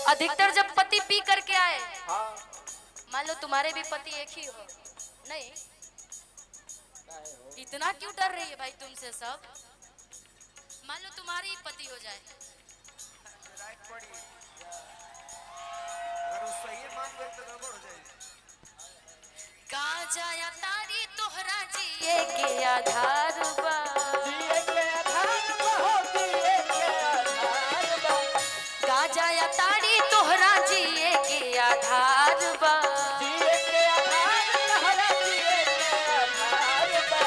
अधिकतर जब पति पी करके आए, मान लो तुम्हारे भी पति एक ही हो, नहीं इतना क्यों डर रही है भाई तुमसे सब? मान लो तुम्हारे ही पति हो जाए, अगर उस सही मान गए तो गड़बड़ हो जाएगी। गाजा या तारी तोहरा जिए के आधार बा, जिए के आधार बहो, जिए के आधार बा, गाजा या तारी तोहरा जिए के आधार बा, जिए के आधार तोहरा जिए के आधार बा,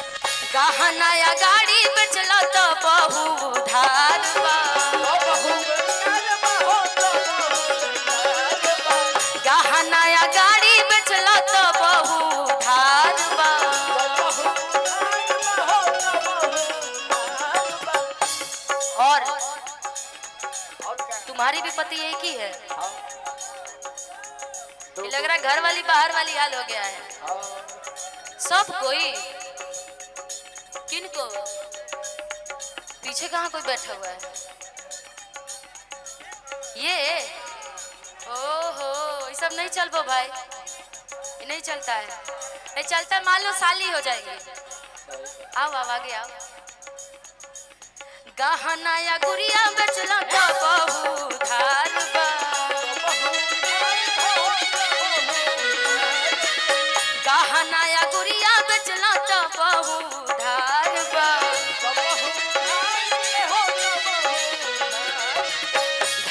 गहना या गाड़ी बेचला तो बहु उधार बा, बहू उधार बहो तो बहू उधार बा, गहना या गाड़ी बेचला तो बहु उधार बा। बहू उधार बहो तो बहू उधार बा। और और क्या? तुम्हारी भी पति एक ही है, हाँ। ये लग रहा है घर वाली बाहर वाली हाल हो गया है। हाँ। सब कोई किनको पीछे कहाँ कोई बैठा हुआ है? ये ओहो ये सब नहीं चल बो भाई, ये नहीं चलता है, नहीं चलता है, मान लो साली हो जाएगी। आओ आओ आगे आओ। गहना या गुड़िया बेचला तो बहु उधार बा, गहना या गुड़िया बेचला तो बहु उधार बा,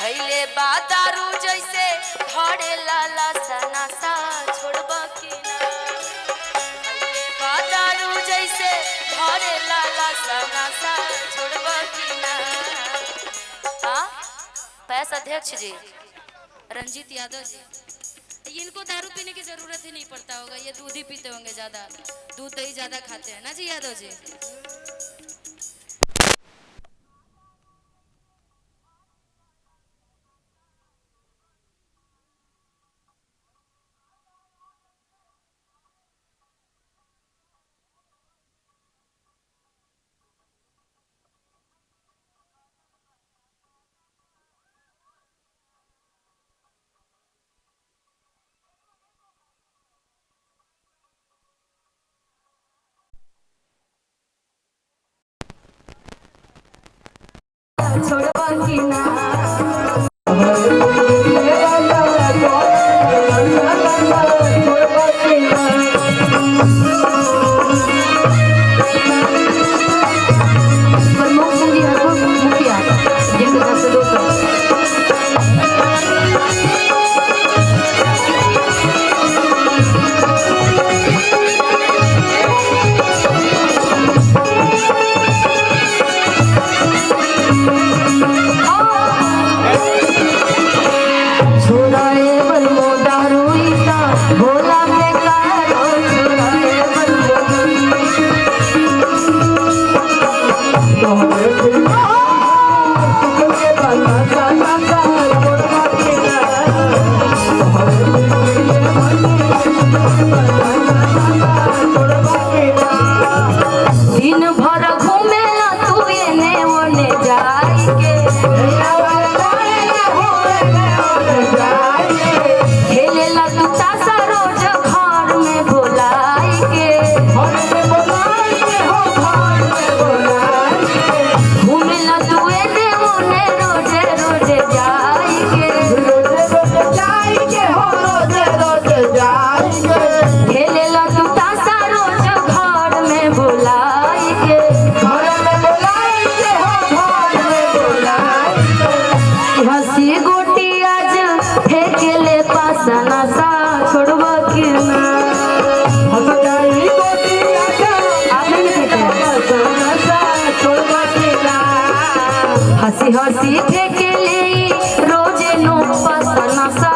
धैले बा दारू जैसे धड़े लाला सना सा छोड़बा की ना, धैले बा दारू जैसे धड़े लाला सना सा छोड़बा की ना। हाँ पैस अध्यक्ष जी रंजीत यादव जी, इनको दारू पीने की जरूरत ही नहीं पड़ता होगा, ये दूध ही पीते होंगे ज्यादा, दूध दही ज्यादा खाते हैं ना जी यादव जी। छोड़बा की ना प्रमुख संजी हरपुर मुखिया 110 से 200। दिन भर घूमेला तू एने ओने जाई के, खेलेला तू तासा रोज घर में बोलाई के, घूमेला तू एने ओने रोजे रोजे जाई के, खेलेला तू तासा रोज घर में बोलाई के, हंसी गोटी आज फेंकेले पासना सा छोड़बा की ना। आपने नहीं फेंके? हंसी हंसी फेंकेले रोजे नो पासना सा